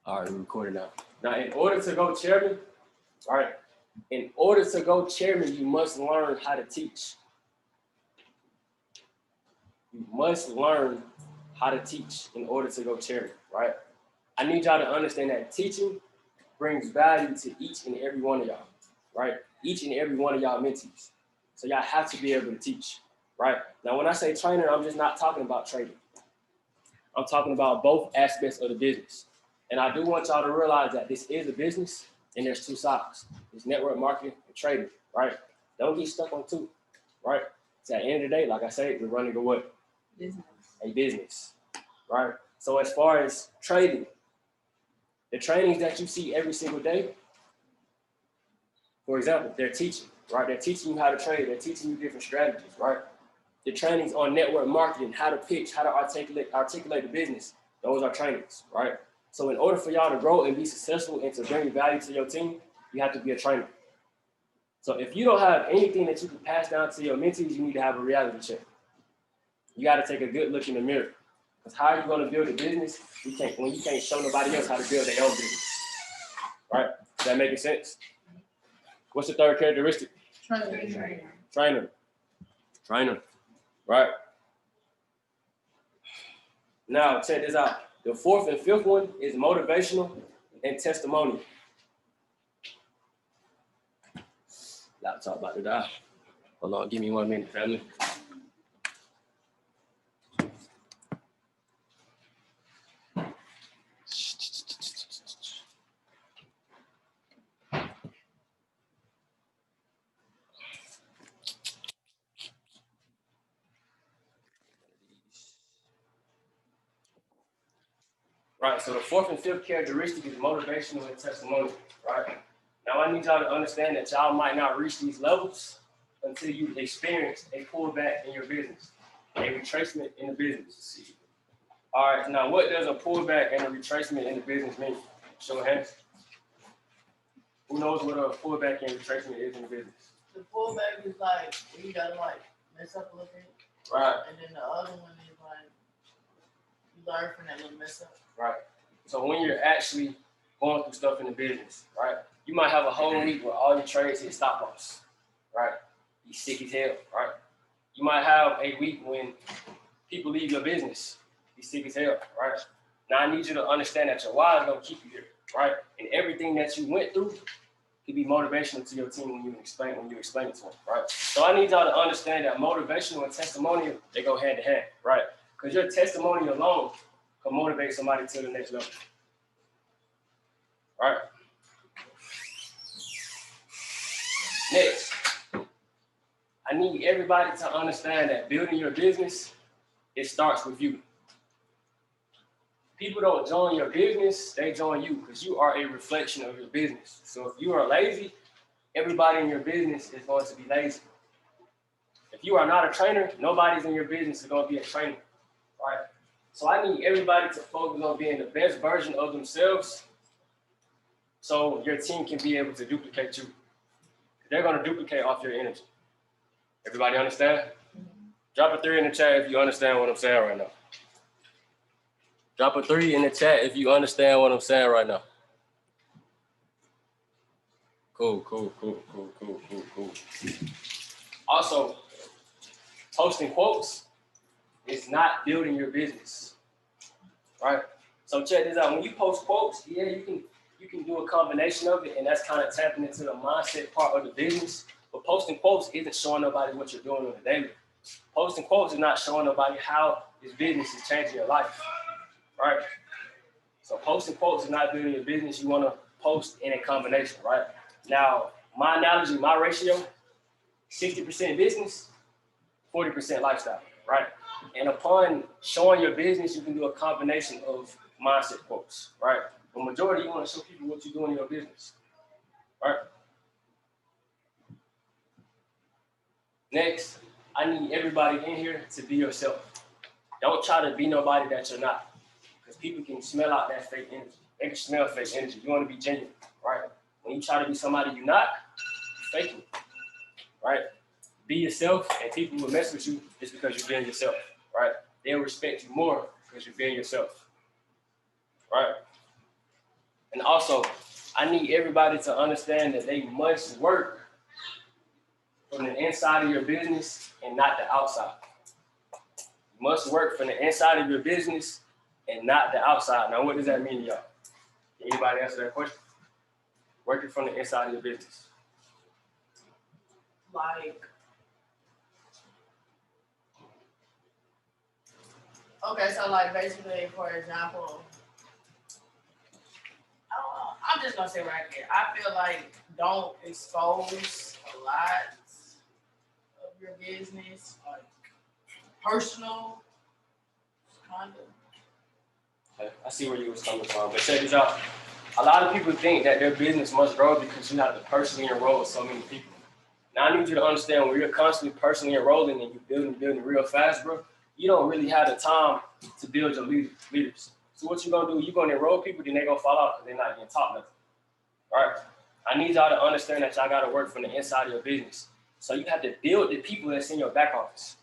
All right, we're recording now. Now, in order to go chairman, all right, in order to go chairman, you must learn how to teach. You must learn how to teach in order to go chairman, right? I need y'all to understand that teaching brings value to each and every one of y'all, right? Each and every one of y'all mentees. So y'all have to be able to teach, right? Now, when I say trainer, I'm just not talking about trading. I'm talking about both aspects of the business. And I do want y'all to realize that this is a business and there's two sides. There's network marketing and trading, right? Don't get stuck on two, right? So at the end of the day, like I said, we're running a what? Business. A business, right? So as far as trading, the trainings that you see every single day, for example, they're teaching, right? They're teaching you how to trade. They're teaching you different strategies, right? The trainings on network marketing, how to pitch, how to articulate the business, those are trainings, right? So in order for y'all to grow and be successful and to bring value to your team, you have to be a trainer. So if you don't have anything that you can pass down to your mentees, you need to have a reality check. You got to take a good look in the mirror. Because how are you going to build a business when you can't show nobody else how to build their own business? Right? Is that making sense? What's the third characteristic? Trainer. Right? Now, check this out. The fourth and fifth one is motivational and testimonial. Laptop about to die. Hold on, give me 1 minute, family. Right, so the fourth and fifth characteristic is motivational and testimonial, right? Now I need y'all to understand that y'all might not reach these levels until you experience a pullback in your business, a retracement in the business. All right, now what does a pullback and a retracement in the business mean? Show of hands. Who knows what a pullback and retracement is in the business? The pullback is like when you gotta like mess up a little bit. Right. And then the other one is like you learn from that little mess up. Right. So when you're actually going through stuff in the business, right, you might have a whole week where all your trades hit stop loss, right? You sick as hell, right? You might have a week when people leave your business, you sick as hell, right? Now I need you to understand that your why is gonna keep you here, right? And everything that you went through could be motivational to your team when you explain it to them, right? So I need y'all to understand that motivational and testimonial, they go hand in hand, right? Because your testimony alone can motivate somebody to the next level. All right. Next, I need everybody to understand that building your business, it starts with you. People don't join your business, they join you because you are a reflection of your business. So if you are lazy, everybody in your business is going to be lazy. If you are not a trainer, nobody's in your business is going to be a trainer, right? So I need everybody to focus on being the best version of themselves so your team can be able to duplicate you. They're going to duplicate off your energy. Everybody understand? Drop a 3 in the chat if you understand what I'm saying right now. Drop a 3 in the chat if you understand what I'm saying right now. Cool. Also, posting quotes is not building your business, right? So check this out. When you post quotes, yeah, you can do a combination of it, and that's kind of tapping into the mindset part of the business. But posting quotes isn't showing nobody what you're doing on a daily. Posting quotes is not showing nobody how this business is changing your life, right? So posting quotes is not building your business. You want to post in a combination, right? Now, my analogy, my ratio, 60% business, 40% lifestyle, right? And upon showing your business, you can do a combination of mindset quotes, right? The majority, you want to show people what you're doing in your business, right? Next, I need everybody in here to be yourself. Don't try to be nobody that you're not, because people can smell out that fake energy. They can smell fake energy. You want to be genuine, right? When you try to be somebody you're not, you're faking, right? Be yourself, and people will mess with you just because you're being yourself, right? They'll respect you more because you're being yourself, right? And also, I need everybody to understand that they must work from the inside of your business and not the outside. You must work from the inside of your business and not the outside. Now, what does that mean to y'all? Can anybody answer that question? Working from the inside of your business. Like, okay, so like basically, for example, I'm just gonna say right here, I feel like don't expose a lot of your business, like personal, kind of. I see where you was coming from, but check this out. A lot of people think that their business must grow because you have to personally enroll so many people. Now, I need you to understand when you're constantly personally enrolling and you're building real fast, bro, you don't really have the time to build your leaders. So what you're gonna do, you're gonna enroll people, then they're gonna fall out because they're not getting taught nothing. All right? I need y'all to understand that y'all gotta work from the inside of your business. So you have to build the people that's in your back office.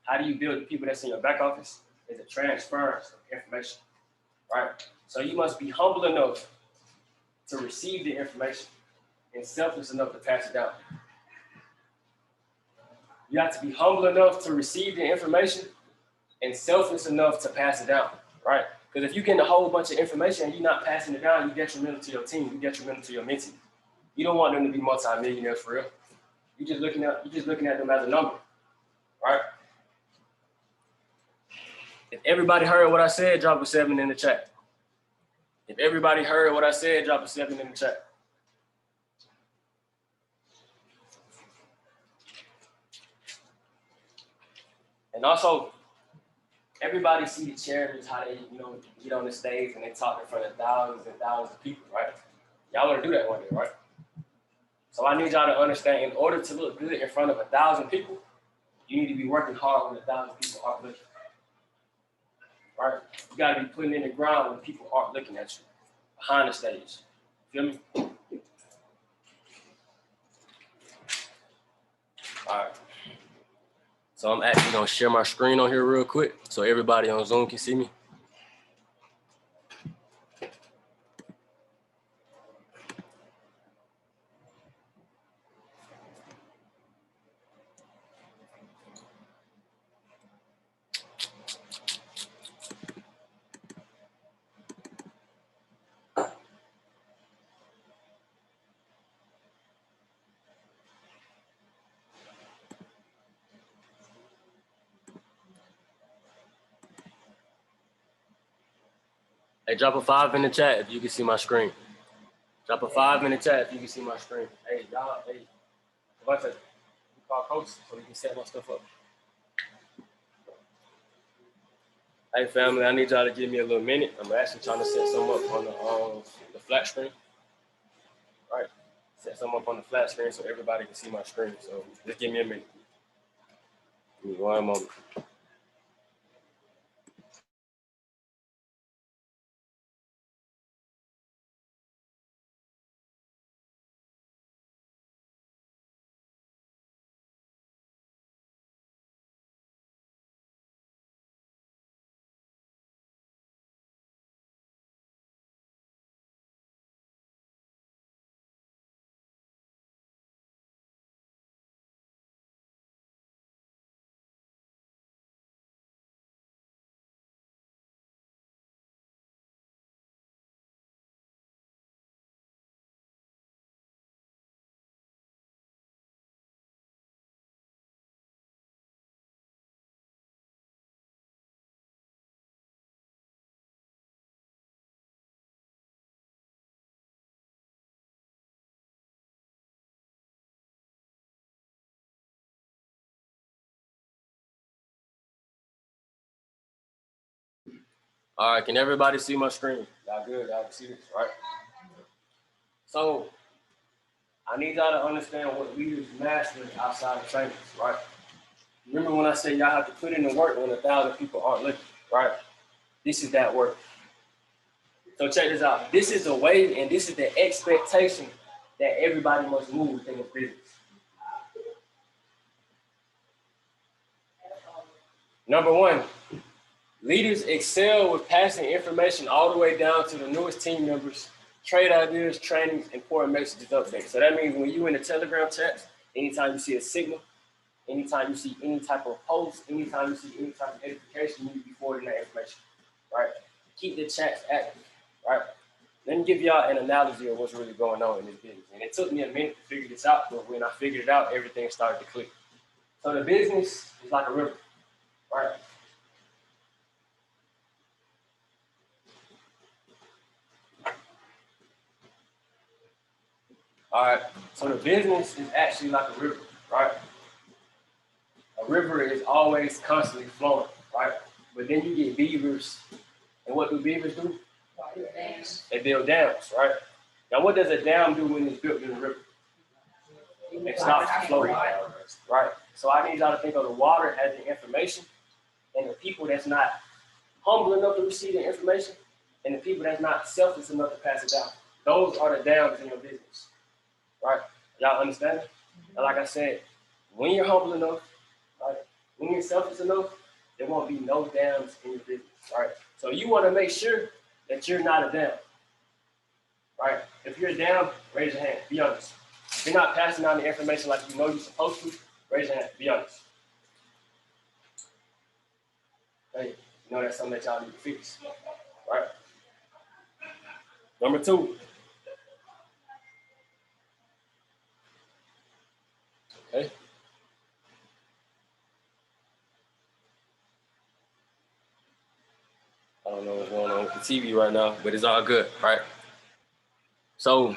How do you build the people that's in your back office? It's a transference of information, right? So you must be humble enough to receive the information and selfless enough to pass it down. You have to be humble enough to receive the information and selfless enough to pass it down, right? Because if you get a whole bunch of information and you're not passing it down, you're detrimental to your team, you're detrimental to your mentee. You don't want them to be multi-millionaires for real. You're just looking at them as a number, right? If everybody heard what I said, drop a 7 in the chat. If everybody heard what I said, drop a 7 in the chat. And also, everybody see the charities, how they, get on the stage and they talk in front of thousands and thousands of people, right? Y'all want to do that one day, right? So I need y'all to understand, in order to look good in front of 1,000 people, you need to be working hard when 1,000 people aren't looking, right? You got to be putting in the ground when people aren't looking at you, behind the stage. Feel me? All right. So I'm actually gonna share my screen on here real quick so everybody on Zoom can see me. Hey, drop a 5 in the chat if you can see my screen. Drop a 5 in the chat if you can see my screen. Hey, y'all, hey, Devontae, you call coach so we can set my stuff up. Hey, family, I need y'all to give me a little minute. I'm actually trying to set some up on the flat screen. All right, set some up on the flat screen so everybody can see my screen. So just give me a minute. Give me one moment. All right, can everybody see my screen? Y'all good? Y'all can see this, right? So I need y'all to understand what leaders master outside of trainings, right? Remember when I said y'all have to put in the work when 1,000 people aren't looking, right? This is that work. So check this out. This is the way and this is the expectation that everybody must move within the business. Number one, leaders excel with passing information all the way down to the newest team members trade ideas, trainings, important messages, updates. So that means when you in the Telegram chats, anytime you see a signal, anytime you see any type of post, anytime you see any type of edification, you need to be forwarding that information, right? Keep the chats active, right? Let me give y'all an analogy of what's really going on in this business. And it took me a minute to figure this out, but when I figured it out, everything started to click. So the business is like a river, right? All right, so the business is actually like a river, right? A river is always constantly flowing, right? But then you get beavers, and what do beavers do? They build dams, right? Now, what does a dam do when it's built in the river? It stops flowing, right? So I need y'all to think of the water as the information, and the people that's not humble enough to receive the information, and the people that's not selfless enough to pass it down. Those are the dams in your business, right? Y'all understand it? And like I said, when you're humble enough, right? When you're selfless enough, there won't be no dams in your business, right? So you want to make sure that you're not a dam, right? If you're a dam, raise your hand. Be honest. If you're not passing on the information like you know you're supposed to, raise your hand. Be honest. Hey, you know that's something that y'all need to fix, right? Number 2. Okay. I don't know what's going on with the TV right now, but it's all good, right? So,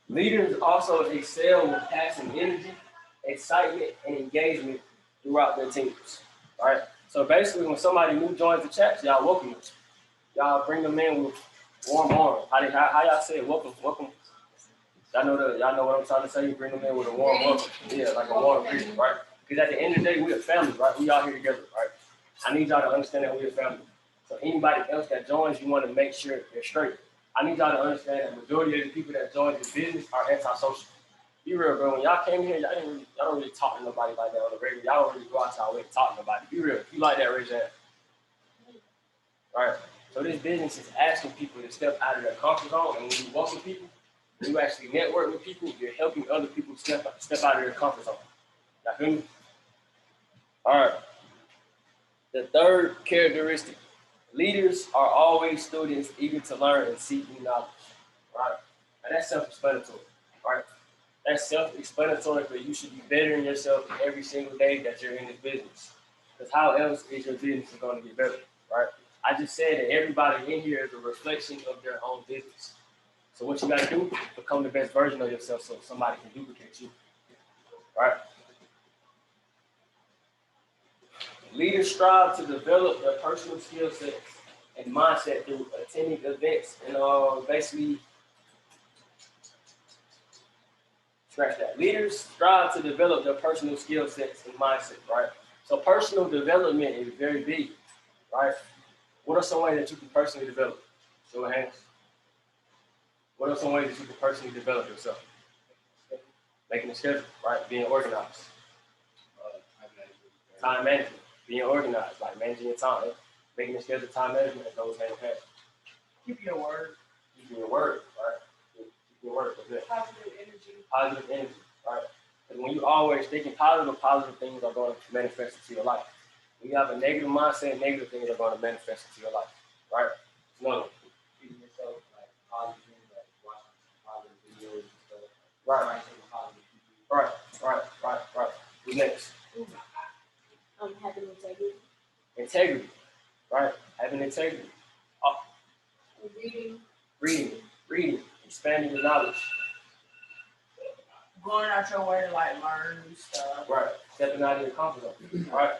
leaders also excel with passing energy, excitement, and engagement throughout their teams, right? So basically, when somebody new joins the chat, y'all welcome them. Y'all bring them in with warm arms. How y'all say it? Welcome. Y'all know what I'm trying to say. You bring them in with a warm welcome. Yeah, like a warm greeting, right? Because at the end of the day, we're a family, right? We all here together, right? I need y'all to understand that we're a family. So anybody else that joins, you want to make sure they're straight. I need y'all to understand that the majority of the people that join this business are antisocial. Be real, bro. When y'all came here, y'all don't really talk to nobody like that on the regular. Y'all don't really go out y'all way to talk to nobody. Be real. If you like that, raise your hand. Right? So this business is asking people to step out of their comfort zone, and when you walk with people, when you actually network with people, you're helping other people step out of their comfort zone. Y'all feel me? All right. The third characteristic, leaders are always students eager to learn and seek new knowledge, right? And that's self-explanatory, right? That's self-explanatory, but you should be bettering yourself every single day that you're in this business. Because how else is your business going to get better, right? I just said that everybody in here is a reflection of their own business. So what you got to do, become the best version of yourself so somebody can duplicate you, right? Leaders strive to develop their personal skill sets and mindset through attending events and basically scratch that. Leaders strive to develop their personal skill sets and mindset, right? So personal development is very big, right? What are some ways that you can personally develop? Show of hands. What are some ways that you can personally develop yourself? Making a schedule, right? Being organized. Time management. Being organized, like managing your time. Making a schedule, time management, and those hand in hand. Keep your word. Keep your word, right? Keep your word. Positive energy, right? Because when you always thinking positive things are going to manifest into your life. When you have a negative mindset, negative things are going to manifest into your life, right? It's another one. Feeding yourself like positive things, like watching positive videos and stuff. Right. Who's next? Having integrity. Integrity, right? Having integrity. Reading, expanding your knowledge. Going out your way to like learn new stuff. Right. Stepping out of your comfort zone. Right.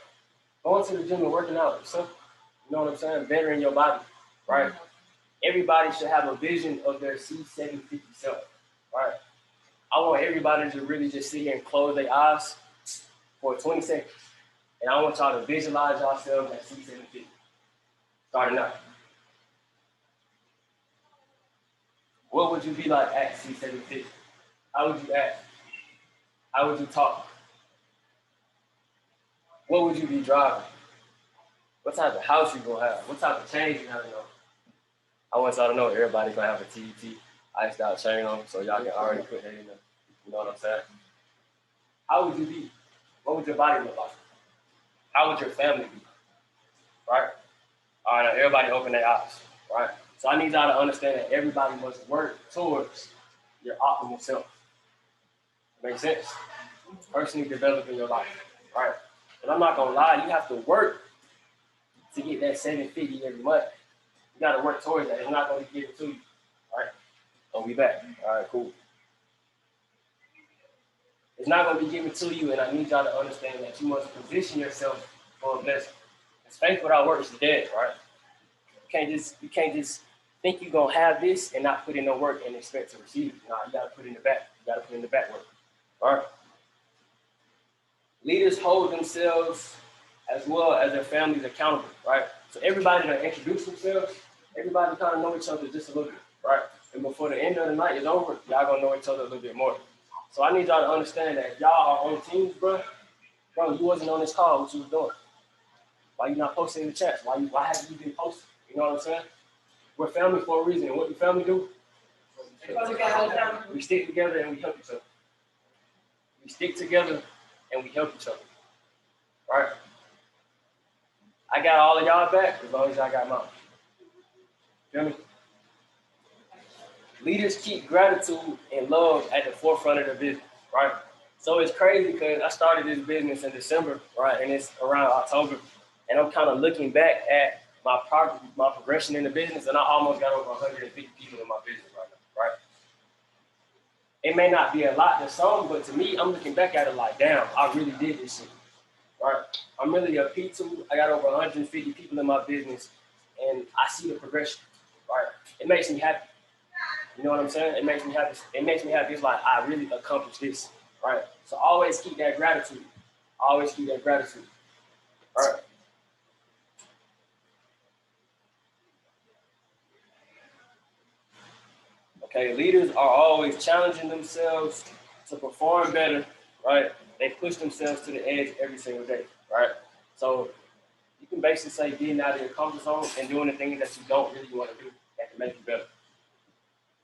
Going to the gym and working out. Simple. You know what I'm saying? Bettering your body. Right. Everybody should have a vision of their C750 self. Right. I want everybody to really just sit here and close their eyes for 20 seconds. And I want y'all to visualize yourselves at C750. Starting out. What would you be like at C750? How would you act? How would you talk? What would you be driving? What type of house you gonna have? What type of chains you having on? I want y'all to know everybody gonna have a T.D.T. iced out chain on, so y'all can already put that in there. You know what I'm saying? How would you be? What would your body look like? How would your family be? Right? All right, now everybody open their eyes, right? So I need y'all to understand that everybody must work towards your optimal self. Make sense? Personally developing your life, right? And I'm not gonna lie, you have to work to get that $750 every month. You gotta work towards that. It's not gonna be given to you, right? Oh, we back. All right, cool. It's not gonna be given to you, and I need y'all to understand that you must position yourself for a blessing. Because faith without works is dead, right? You can't just think you're gonna have this and not put in no work and expect to receive it. Nah, you gotta put in the back. You gotta put in the back work. All right. Leaders hold themselves as well as their families accountable, right? So everybody that introduce themselves, everybody kind of know each other just a little bit, right? And before the end of the night is over, y'all gonna know each other a little bit more. So I need y'all to understand that if y'all are on teams, bro, you wasn't on this call, what you was doing? Why you not posting in the chats? Why haven't you been posting? You know what I'm saying? We're family for a reason. And what do family do? We stick together and we help each other. We stick together and we help each other. Right? I got all of y'all back as long as I got mine. Feel me? Leaders keep gratitude and love at the forefront of their business, right? So it's crazy because I started this business in December, right? And it's around October. And I'm kind of looking back at my progression in the business, and I almost got over 150 people in my business right now, right? It may not be a lot to some, but to me, I'm looking back at it like, damn, I really did this shit, right? I'm really a P2. I got over 150 people in my business, and I see the progression, right? It makes me happy. You know what I'm saying? It makes me happy. It makes me happy. It's like I really accomplished this, right? So always keep that gratitude. Always keep that gratitude, all right? Okay, leaders are always challenging themselves to perform better, right? They push themselves to the edge every single day, right? So you can basically say getting out of your comfort zone and doing the things that you don't really want to do that can make you better,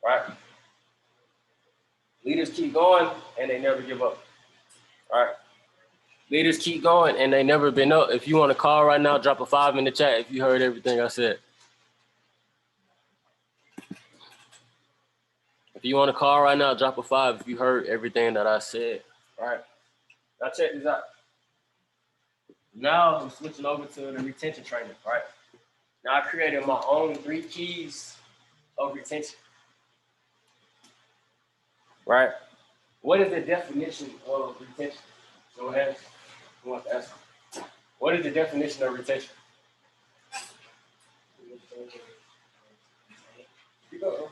right? Leaders keep going and they never give up, right? Leaders keep going and they never been up. If you want to call right now, drop a 5 in the chat if you heard everything I said. If you want to call right now, drop a 5 if you heard everything that I said. All right. Now check this out. Now I'm switching over to the retention training, right? Now I created my own 3 keys of retention, right? What is the definition of retention? Go ahead. Who wants to ask? What is the definition of retention? You go.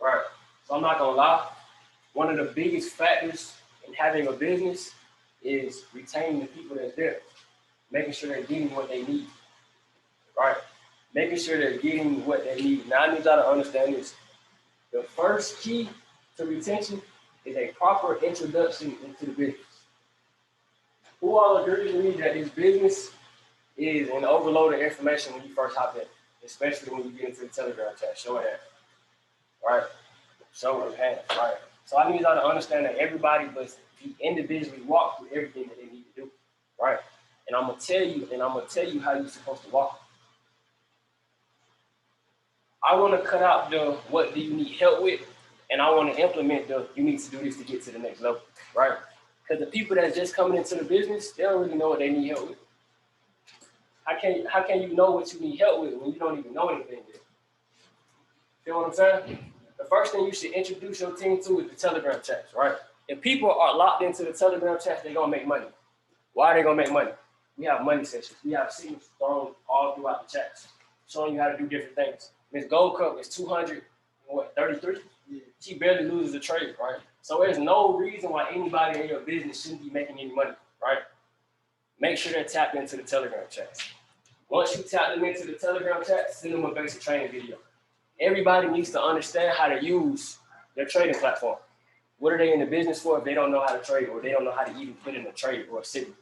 Right. So I'm not gonna lie. One of the biggest factors in having a business is retaining the people that's there, making sure they're getting what they need. Right. Making sure they're getting what they need. Now I need y'all to understand this. The first key to retention is a proper introduction into the business. Who all agrees with me that this business is an overload of information when you first hop in, especially when you get into the Telegram chat? Show of hands. Right? Show of hands. Right? So I need y'all to understand that everybody must individually walk through everything that they need to do. Right? And I'm gonna tell you how you're supposed to walk. I want to cut out the what do you need help with, and I want to implement the you need to do this to get to the next level, right? Because the people that's just coming into the business, they don't really know what they need help with. How can you know what you need help with when you don't even know anything yet? Feel what I'm saying? The first thing you should introduce your team to is the Telegram chats, right? If people are locked into the Telegram chats, they're gonna make money. Why are they gonna make money? We have money sessions. We have signals thrown all throughout the chats, showing you how to do different things. Miss Gold Cup is 233. She barely loses a trade, right? So there's no reason why anybody in your business shouldn't be making any money, right? Make sure they're tapped into the Telegram chats. Once you tap them into the Telegram chat, send them a basic training video. Everybody needs to understand how to use their trading platform. What are they in the business for if they don't know how to trade or they don't know how to even put in a trade or a signal,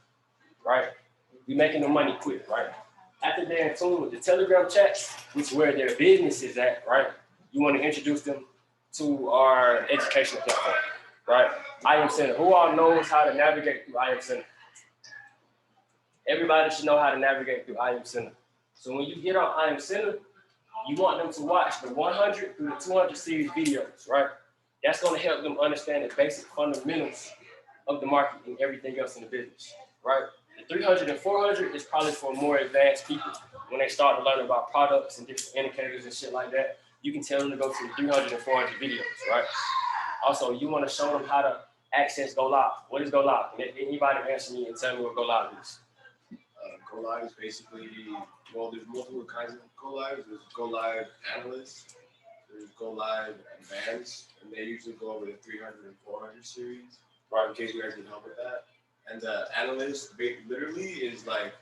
right? We making the money quick, right? After they're in tune with the Telegram chat, which is where their business is at, right? You want to introduce them to our educational platform, right? I Am Center. Who all knows how to navigate through I Am Center? Everybody should know how to navigate through I Am Center. So when you get on I Am Center, you want them to watch the 100 through the 200 series videos, right? That's going to help them understand the basic fundamentals of the market and everything else in the business, right? The 300 and 400 is probably for more advanced people. When they start to learn about products and different indicators and shit like that, you can tell them to go to the 300 and 400 videos, right? Also, you want to show them how to access Go Live. What is Go Live? Anybody answer me and tell me what Go Live is? Go Live is basically, well, there's multiple kinds of Go Lives. There's Go Live Analysts, there's Go Live Advanced, and they usually go over the 300 and 400 series, right, in case you guys need help with that. And the Analyst literally is like,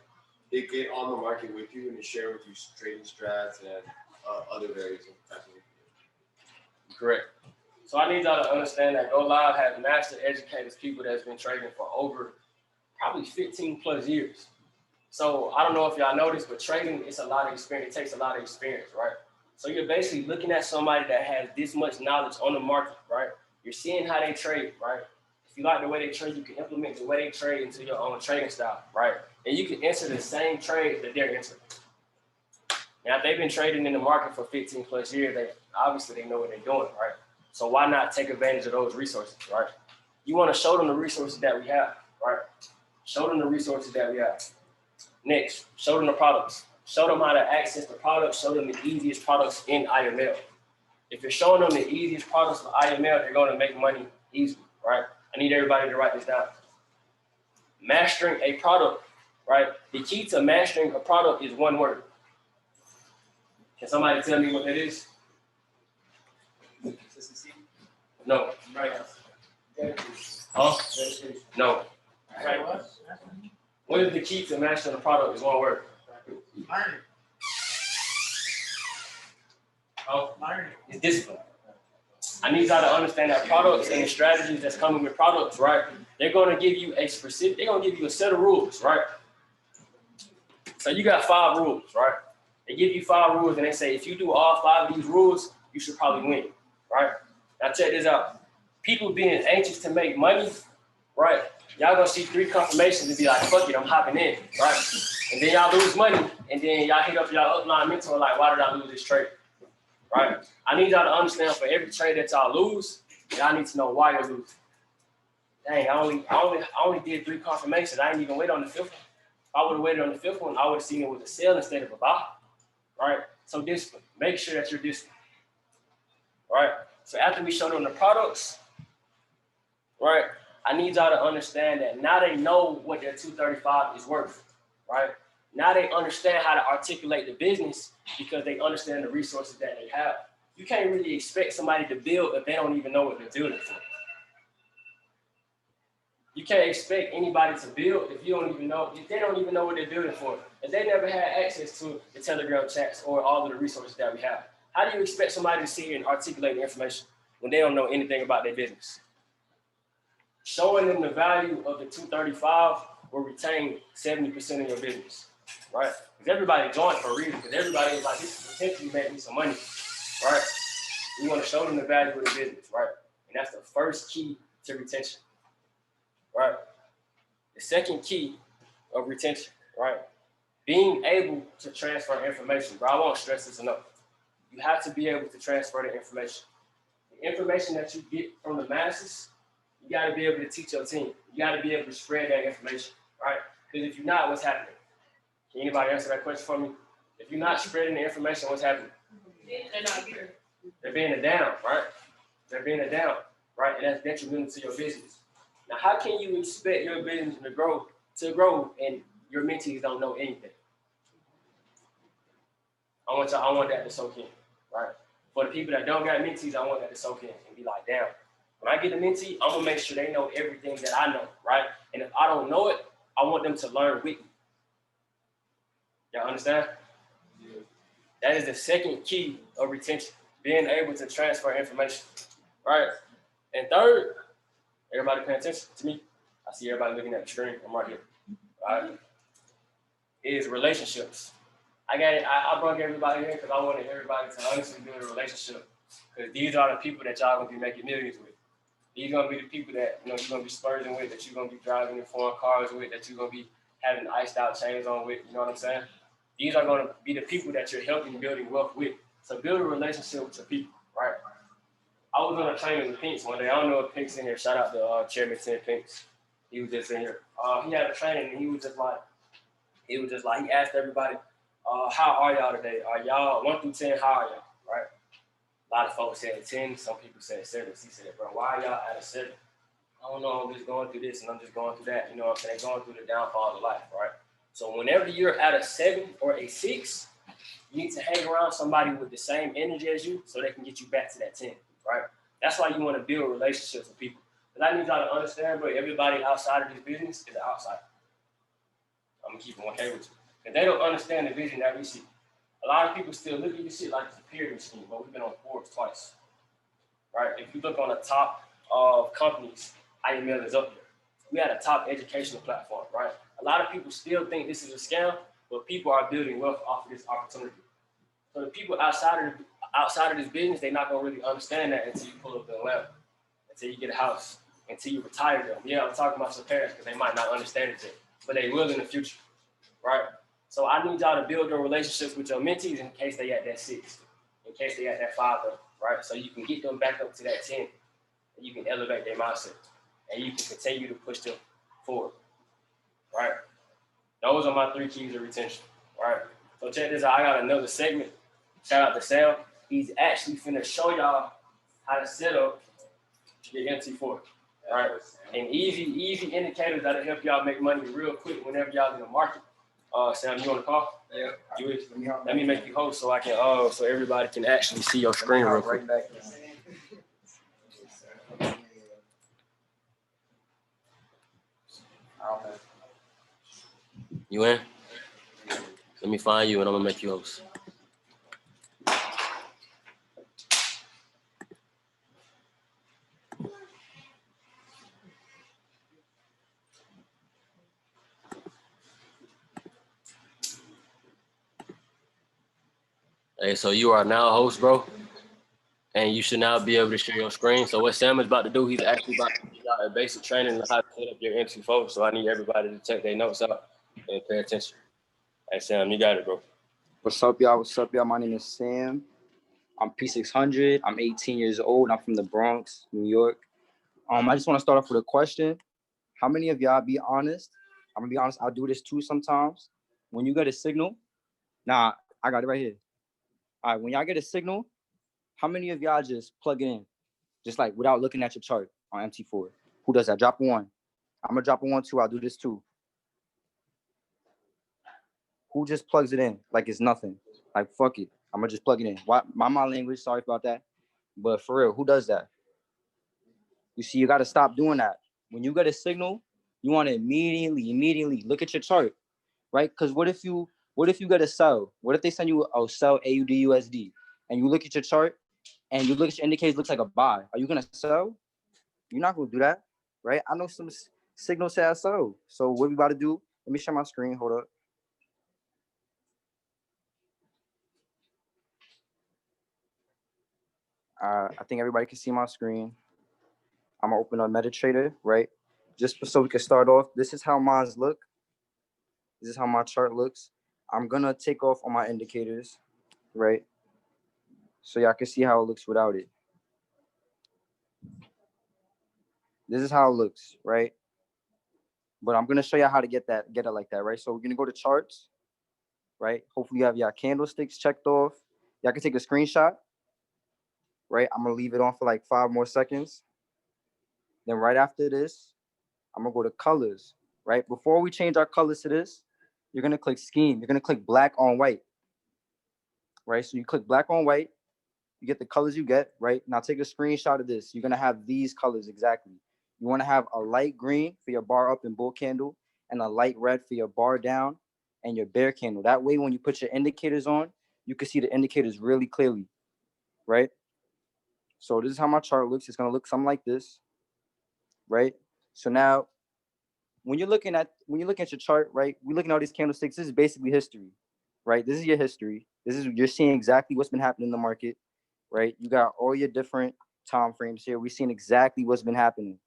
they get on the market with you and they share with you trading strats and other various types of information. Correct. So I need y'all to understand that Go Live has master educators, people that's been trading for over probably 15 plus years. So I don't know if y'all know this, but trading is a lot of experience. It takes a lot of experience, right? So you're basically looking at somebody that has this much knowledge on the market, right? You're seeing how they trade, right? If you like the way they trade, you can implement the way they trade into your own trading style, right? And you can enter the same trades that they're entering. Now, if they've been trading in the market for 15 plus years, they obviously know what they're doing, right? So why not take advantage of those resources, right? You want to show them the resources that we have, right? Show them the resources that we have. Next, show them the products. Show them how to access the products. Show them the easiest products in IML. If you're showing them the easiest products for IML, they're going to make money easily, right? I need everybody to write this down. Mastering a product, right? The key to mastering a product is one word. Can somebody tell me what that is? Consistency? No. Right. Huh? No. Right, what? What is the key to mastering a product is one word. Learning. Oh, Learning. it's discipline. I need y'all to understand that products and the strategies that's coming with products, right? They're going to give you a specific, they're going to give you a set of rules, right? So you got 5 rules, right? They give you 5 rules and they say, if you do all 5 of these rules, you should probably win, right? Now check this out. People being anxious to make money, right? Y'all gonna see 3 confirmations and be like, fuck it, I'm hopping in, right? And then y'all lose money, and then y'all hit up y'all upline mentor like, why did I lose this trade, right? I need y'all to understand for every trade that y'all lose, y'all need to know why you're losing. Dang, I only did 3 confirmations. I didn't even wait on the 5th one. If I would have waited on the 5th one, I would have seen it with a sell instead of a buy, right? So discipline. Make sure that you're disciplined, right? So after we show them the products, right? I need y'all to understand that now they know what their 235 is worth, right? Now they understand how to articulate the business because they understand the resources that they have. You can't really expect somebody to build if they don't even know what they're building for. You can't expect anybody to build if they don't even know what they're building for. If they never had access to the Telegram chats or all of the resources that we have. How do you expect somebody to sit here and articulate the information when they don't know anything about their business? Showing them the value of the 235 will retain 70% of your business, right? Because everybody joined for a reason, because everybody is like, this is potentially make me some money, right? We want to show them the value of the business, right? And that's the first key to retention, right? The second key of retention, right? Being able to transfer information, bro. I won't stress this enough. You have to be able to transfer the information. The information that you get from the masses, you got to be able to teach your team. You got to be able to spread that information, right? Because if you're not, what's happening? Can anybody answer that question for me? If you're not spreading the information, what's happening? They're not here. They're being a down, right? They're being a down, right? And that's detrimental to your business. Now, how can you expect your business to grow and your mentees don't know anything? I want that to soak in, right? For the people that don't got mentees, I want that to soak in and be like, damn. When I get a mentee, I'm gonna make sure they know everything that I know, right? And if I don't know it, I want them to learn with me. Y'all understand? Yeah. That is the second key of retention, being able to transfer information, right? And third, everybody paying attention to me. I see everybody looking at the screen. I'm right here, right? Is relationships, I got it. I brought everybody in because I wanted everybody to honestly build a relationship. Because these are the people that y'all gonna be making millions with. These gonna be the people that you're gonna be splurging with, that you're gonna be driving in foreign cars with, that you're gonna be having iced out chains on with. You know what I'm saying? These are gonna be the people that you're helping building wealth with. So build a relationship with your people, right? I was on a training with Pinks one day. I don't know if Pinks in here. Shout out to Chairman Tim Pinks. He was just in here. He had a training and he was just like, he asked everybody, how are y'all today? Are y'all 1 through 10? How are y'all? Right? A lot of folks said 10. Some people said 7. He said, bro, why are y'all at a 7? I don't know. I'm just going through this and I'm just going through that. You know what I'm saying? Going through the downfall of life, right? So whenever you're at a 7 or a 6, you need to hang around somebody with the same energy as you so they can get you back to that 10, right? That's why you want to build relationships with people. Because I need y'all to understand, bro, everybody outside of this business is an outsider. I'm going to keep it 1K with you. And they don't understand the vision that we see. A lot of people still look at this shit like it's a pyramid scheme, but we've been on Forbes twice, right? If you look on the top of companies, IML is up there. We had a top educational platform, right? A lot of people still think this is a scam, but people are building wealth off of this opportunity. So the people outside of this business, they're not gonna really understand that until you pull up the lamp, until you get a house, until you retire them. Yeah, I'm talking about your parents because they might not understand it yet, but they will in the future, right? So I need y'all to build your relationships with your mentees in case they at that 6, in case they at that 5, right? So you can get them back up to that 10, and you can elevate their mindset, and you can continue to push them forward, right? Those are my 3 keys of retention, right? So check this out. I got another segment. Shout out to Sam. He's actually finna show y'all how to set up your MT4, right? And easy indicators that'll help y'all make money real quick whenever y'all in the market. Sam, you on the call? Yeah. You is? Let me make you host so I can so everybody can actually see your screen real quick. You in? Let me find you and I'm gonna make you host. Hey, so you are now a host, bro, and you should now be able to share your screen. So what Sam is about to do, he's actually about to give out a basic training on how to set up your MT4. So I need everybody to check their notes out and pay attention. Hey, Sam, you got it, bro. What's up, y'all? What's up, y'all? My name is Sam. I'm P600. I'm 18 years old. I'm from the Bronx, New York. I just want to start off with a question. How many of y'all, be honest? I'm gonna be honest. I'll do this too sometimes. When you get a signal, I got it right here. All right, when y'all get a signal, how many of y'all just plug it in, just like without looking at your chart on MT4? Who does that? Drop a 1. I'm gonna drop a 1 too. I'll do this too. Who just plugs it in like it's nothing? Like, fuck it. I'm gonna just plug it in. Why, my language, sorry about that. But for real, who does that? You see, you gotta stop doing that. When you get a signal, you wanna immediately look at your chart, right? Because what if you get a sell? What if they send you a sell AUD and you look at your chart and you look at your indicators, looks like a buy? Are you gonna sell? You're not gonna do that, right? I know some signals say I sell. So what we about to do? Let me share my screen. Hold up. I think everybody can see my screen. I'm gonna open up MetaTrader, right? Just so we can start off. This is how mine look. This is how my chart looks. I'm gonna take off on my indicators, right? So y'all can see how it looks without it. This is how it looks, right? But I'm gonna show you how to get it like that, right? So we're gonna go to charts, right? Hopefully you have your candlesticks checked off. Y'all can take a screenshot, right? I'm gonna leave it on for like 5 more seconds. Then right after this, I'm gonna go to colors, right? Before we change our colors to this, you're gonna click scheme. You're gonna click black on white, right? So you click black on white, you get the colors you get, right? Now take a screenshot of this. You're gonna have these colors exactly. You wanna have a light green for your bar up and bull candle and a light red for your bar down and your bear candle. That way, when you put your indicators on, you can see the indicators really clearly, right? So this is how my chart looks. It's gonna look something like this, right? So now, when you're looking at your chart, right? We're looking at all these candlesticks. This is basically history, right? This is your history. You're seeing exactly what's been happening in the market, right? You got all your different time frames here. We're seeing exactly what's been happening,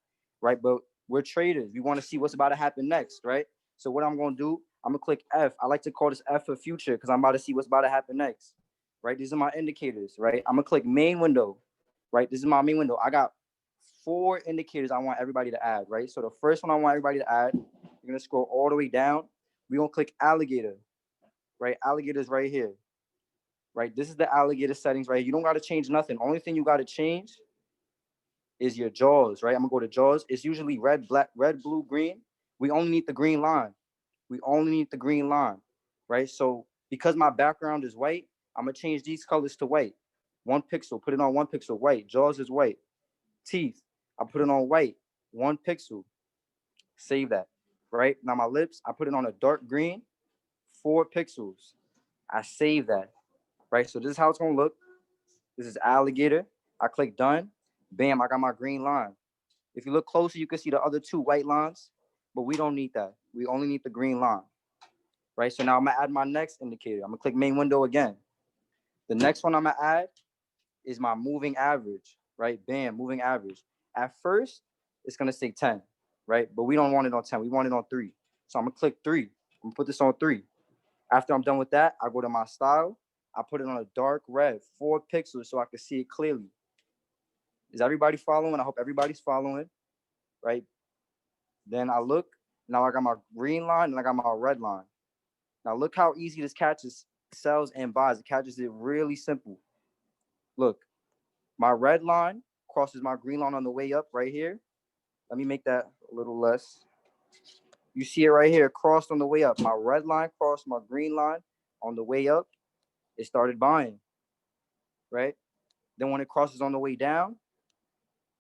right? But we're traders. We want to see what's about to happen next, right? So what I'm gonna do, I'm gonna click F. I like to call this F for future because I'm about to see what's about to happen next, right? These are my indicators, right? I'm gonna click main window, right? This is my main window. I got 4 indicators I want everybody to add, right? So the first one I want everybody to add, you're gonna scroll all the way down. We're gonna click alligator, right? Alligator's right here, right? This is the alligator settings, right? You don't gotta change nothing. Only thing you gotta change is your jaws, right? I'm gonna go to jaws. It's usually red, black, red, blue, green. We only need the green line. We only need the green line, right? So because my background is white, I'm gonna change these colors to white. 1 pixel, put it on 1 pixel, white. Jaws is white. Teeth, I put it on white, 1 pixel. Save that, right? Now my lips, I put it on a dark green, 4 pixels. I save that, right? So this is how it's gonna look. This is alligator. I click done. Bam, I got my green line. If you look closer, you can see the other 2 white lines, but we don't need that. We only need the green line, right? So now I'm gonna add my next indicator. I'm gonna click main window again. The next one I'm gonna add is my moving average, right? Bam, moving average. At first, it's gonna say 10, right? But we don't want it on 10, we want it on 3. So I'm gonna click 3. I'm gonna put this on 3. After I'm done with that, I go to my style. I put it on a dark red, 4 pixels so I can see it clearly. Is everybody following? I hope everybody's following, right? Then I look, now I got my green line and I got my red line. Now look how easy this catches, sells and buys. It catches it really simple. Look, my red line crosses my green line on the way up right here. Let me make that a little less. You see it right here, crossed on the way up. My red line crossed my green line on the way up. It started buying, right? Then when it crosses on the way down,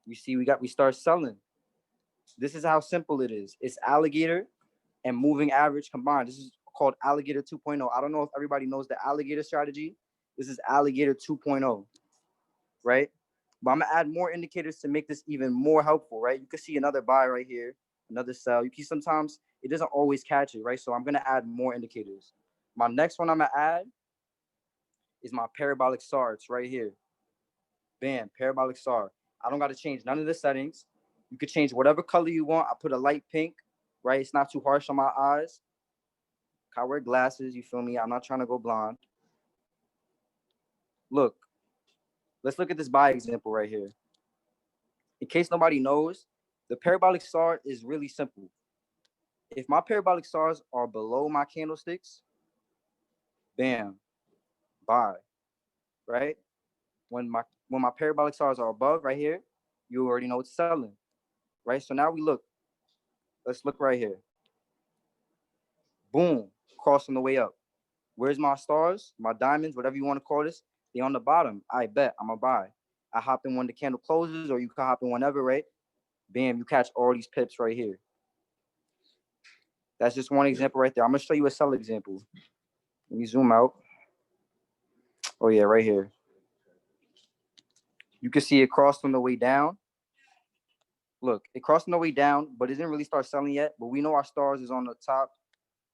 you see we start selling. This is how simple it is. It's alligator and moving average combined. This is called alligator 2.0. I don't know if everybody knows the alligator strategy. This is alligator 2.0, right? But I'm gonna add more indicators to make this even more helpful, right? You can see another buy right here, another sell. You can sometimes it doesn't always catch it, right? So I'm gonna add more indicators. My next one I'm gonna add is my parabolic SAR. It's right here. Bam, parabolic SAR. I don't gotta change none of the settings. You could change whatever color you want. I put a light pink, right? It's not too harsh on my eyes. I wear glasses, you feel me? I'm not trying to go blind. Look, let's look at this buy example right here. In case nobody knows, the parabolic SAR is really simple. If my parabolic SARs are below my candlesticks, bam, buy, right? When my parabolic SARs are above right here, you already know it's selling, right? So now we look. Let's look right here. Boom, cross on the way up. Where's my stars, my diamonds, whatever you want to call this? They on the bottom. I bet I'm gonna buy. I hop in when the candle closes, or you can hop in whenever, right? Bam, you catch all these pips right here. That's just one example right there. I'm gonna show you a sell example. Let me zoom out. Oh yeah, right here. You can see it crossed on the way down. Look, it crossed on the way down, but it didn't really start selling yet. But we know our stars is on the top.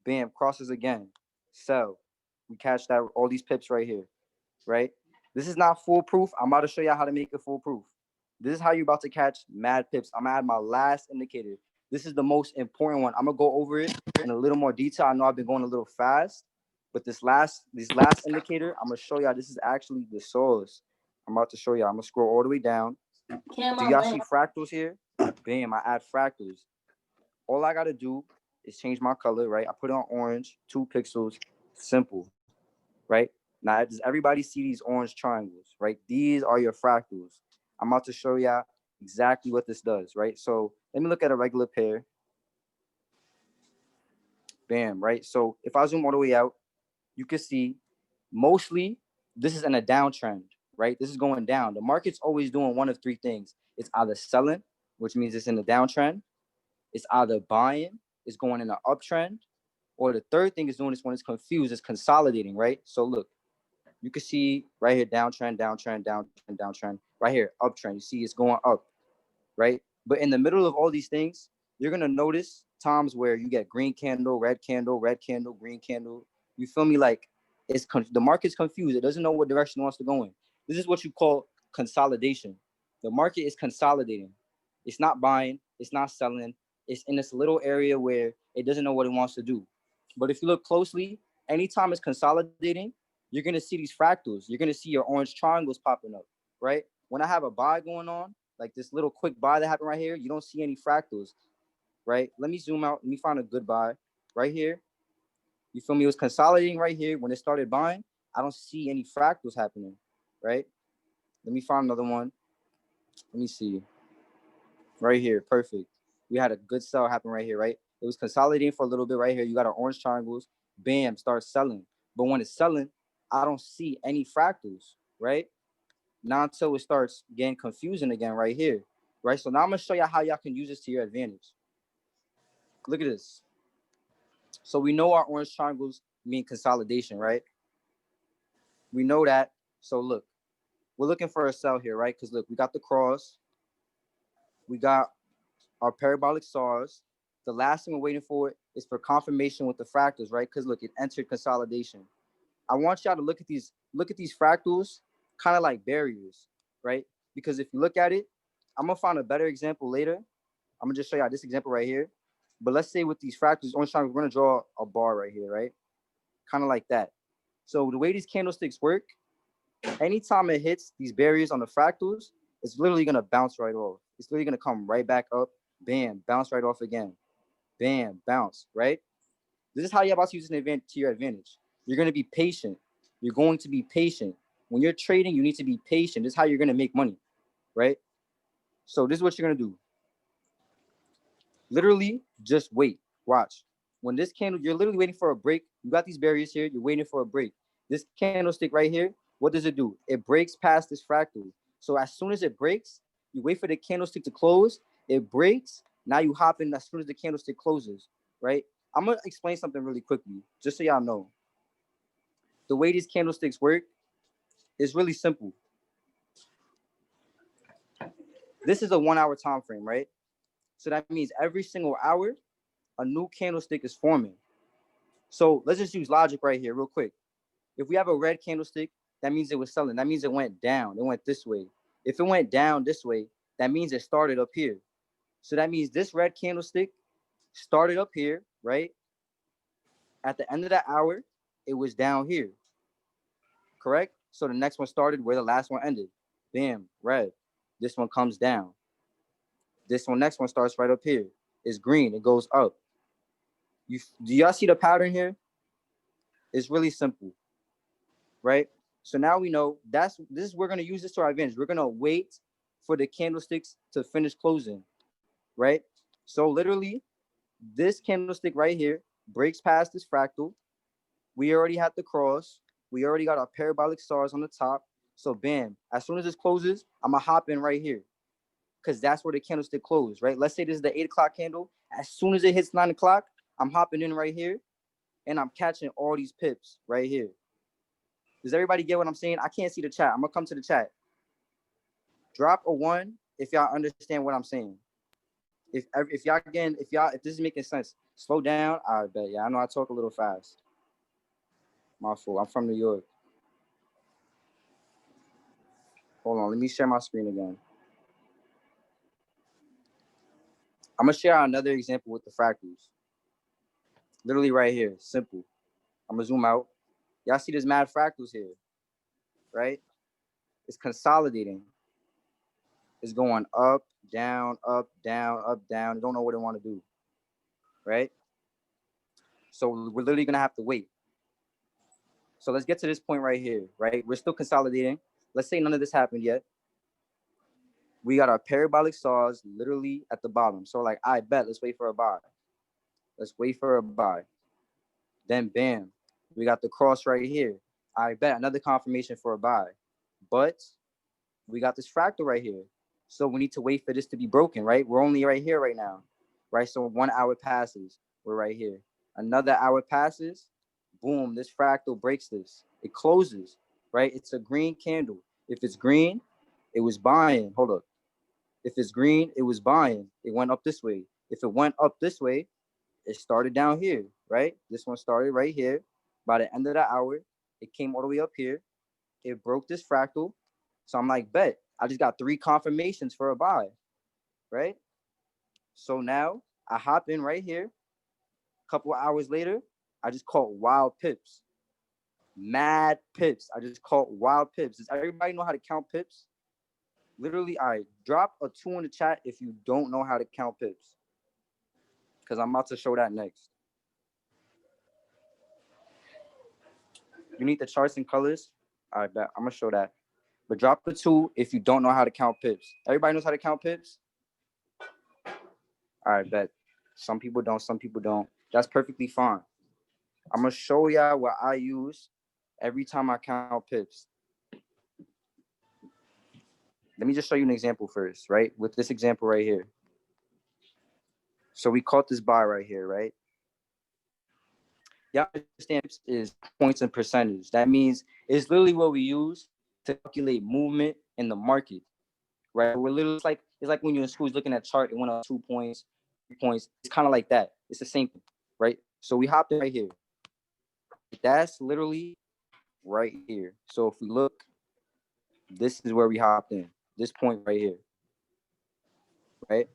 Bam, crosses again. Sell. We catch that all these pips right here, right? This is not foolproof. I'm about to show you how to make it foolproof. This is how you're about to catch mad pips. I'm gonna add my last indicator. This is the most important one. I'm gonna go over it in a little more detail. I know I've been going a little fast, but this last indicator, I'm gonna show y'all. This is actually the source. I'm about to show y'all. I'm gonna scroll all the way down. Do y'all see fractals here? Bam, I add fractals. All I gotta do is change my color, right? I put it on orange, 2 pixels, simple, right? Now, does everybody see these orange triangles, right? These are your fractals. I'm about to show y'all exactly what this does, right? So let me look at a regular pair. Bam, right? So if I zoom all the way out, you can see mostly this is in a downtrend, right? This is going down. The market's always doing one of 3 things. It's either selling, which means it's in a downtrend. It's either buying, it's going in an uptrend, or the third thing is doing this when it's confused, it's consolidating, right? So look, you can see right here, downtrend, downtrend, downtrend, downtrend. Right here, uptrend. You see it's going up, right? But in the middle of all these things, you're gonna notice times where you get green candle, red candle, green candle. You feel me? Like The market's confused. It doesn't know what direction it wants to go in. This is what you call consolidation. The market is consolidating. It's not buying. It's not selling. It's in this little area where it doesn't know what it wants to do. But if you look closely, anytime it's consolidating, you're going to see these fractals. You're going to see your orange triangles popping up, right? When I have a buy going on, like this little quick buy that happened right here, you don't see any fractals, right? Let me zoom out. Let me find a good buy right here. You feel me? It was consolidating right here. When it started buying, I don't see any fractals happening, right? Let me find another one. Let me see. Right here, perfect. We had a good sell happen right here, right? It was consolidating for a little bit right here. You got our orange triangles. Bam, starts selling. But when it's selling, I don't see any fractals, right? Not until it starts getting confusing again right here, right? So now I'm going to show you how y'all can use this to your advantage. Look at this. So we know our orange triangles mean consolidation, right? We know that. So look, we're looking for a sell here, right? Because look, we got the cross. We got our parabolic SARs. The last thing we're waiting for is for confirmation with the fractals, right? Because look, it entered consolidation. I want y'all to look at these fractals kind of like barriers, right? Because if you look at it, I'm gonna find a better example later. I'm gonna just show y'all this example right here. But let's say with these fractals, orange triangles, we're gonna draw a bar right here, right? Kind of like that. So the way these candlesticks work, anytime it hits these barriers on the fractals, it's literally gonna bounce right off. It's literally gonna come right back up, bam, bounce right off again, bam, bounce, right? This is how you're about to use an event to your advantage. You're gonna be patient. You're going to be patient. When you're trading, you need to be patient. This is how you're gonna make money, right? So this is what you're gonna do. Literally, just wait. Watch. When this candle, you're literally waiting for a break. You got these barriers here. You're waiting for a break. This candlestick right here, what does it do? It breaks past this fractal. So as soon as it breaks, you wait for the candlestick to close. It breaks. Now you hop in as soon as the candlestick closes, right? I'm going to explain something really quickly, just so y'all know. The way these candlesticks work is really simple. This is a 1 hour time frame, right? So that means every single hour, a new candlestick is forming. So let's just use logic right here real quick. If we have a red candlestick, that means it was selling. That means it went down. It went this way. If it went down this way, that means it started up here. So that means this red candlestick started up here, right? At the end of that hour, it was down here, correct? So the next one started where the last one ended. Bam, red. This one comes down. This one, next one starts right up here. It's green. It goes up. Do y'all see the pattern here? It's really simple, right? So now we know we're gonna use this to our advantage. We're gonna wait for the candlesticks to finish closing, right? So literally, this candlestick right here breaks past this fractal. We already had the cross. We already got our parabolic stars on the top. So bam, as soon as this closes, I'm gonna hop in right here because that's where the candlestick closed, right? Let's say this is the 8 o'clock candle. As soon as it hits 9 o'clock, I'm hopping in right here and I'm catching all these pips right here. Does everybody get what I'm saying? I can't see the chat. I'm gonna come to the chat. Drop a 1 if y'all understand what I'm saying. If this is making sense, slow down. I bet. Yeah, I know I talk a little fast. My fault. I'm from New York. Hold on. Let me share my screen again. I'm gonna share another example with the fractals. Literally right here. Simple. I'm gonna zoom out. Y'all see this mad fractals here, right? It's consolidating. It's going up, down, up, down, up, down. You don't know what it want to do, right? So we're literally gonna have to wait. So let's get to this point right here, right? We're still consolidating. Let's say none of this happened yet. We got our parabolic saws literally at the bottom. So like, I bet, let's wait for a buy. Let's wait for a buy. Then bam, we got the cross right here. I bet, another confirmation for a buy. But we got this fractal right here. So we need to wait for this to be broken, right? We're only right here right now, right? So 1 hour passes, we're right here. Another hour passes, boom, this fractal breaks this. It closes, right? It's a green candle. If it's green, it was buying. Hold up. If it's green, it was buying. It went up this way. If it went up this way, it started down here, right? This one started right here. By the end of the hour, It came all the way up here. It broke this fractal. So I'm like, bet. I just got 3 confirmations for a buy, right? So now I hop in right here. A couple of hours later, I just caught wild pips. Mad pips. I just caught wild pips. Does everybody know how to count pips? Literally, all right, drop a 2 in the chat if you don't know how to count pips. Because I'm about to show that next. You need the charts and colors? All right, bet. I'm going to show that. But drop a 2 if you don't know how to count pips. Everybody knows how to count pips? All right, bet. Some people don't, some people don't. That's perfectly fine. I'm going to show y'all what I use every time I count pips. Let me just show you an example first, right? With this example right here. So we caught this buy right here, right? Y'all understand is points and percentage. That means it's literally what we use to calculate movement in the market, right? We're literally it's like when you're in school looking at chart, it went up 2 points, 3 points. It's kind of like that. It's the same thing, right? So we hopped in right here. That's literally right here. So if we look, this is where we hopped in. This point right here, right?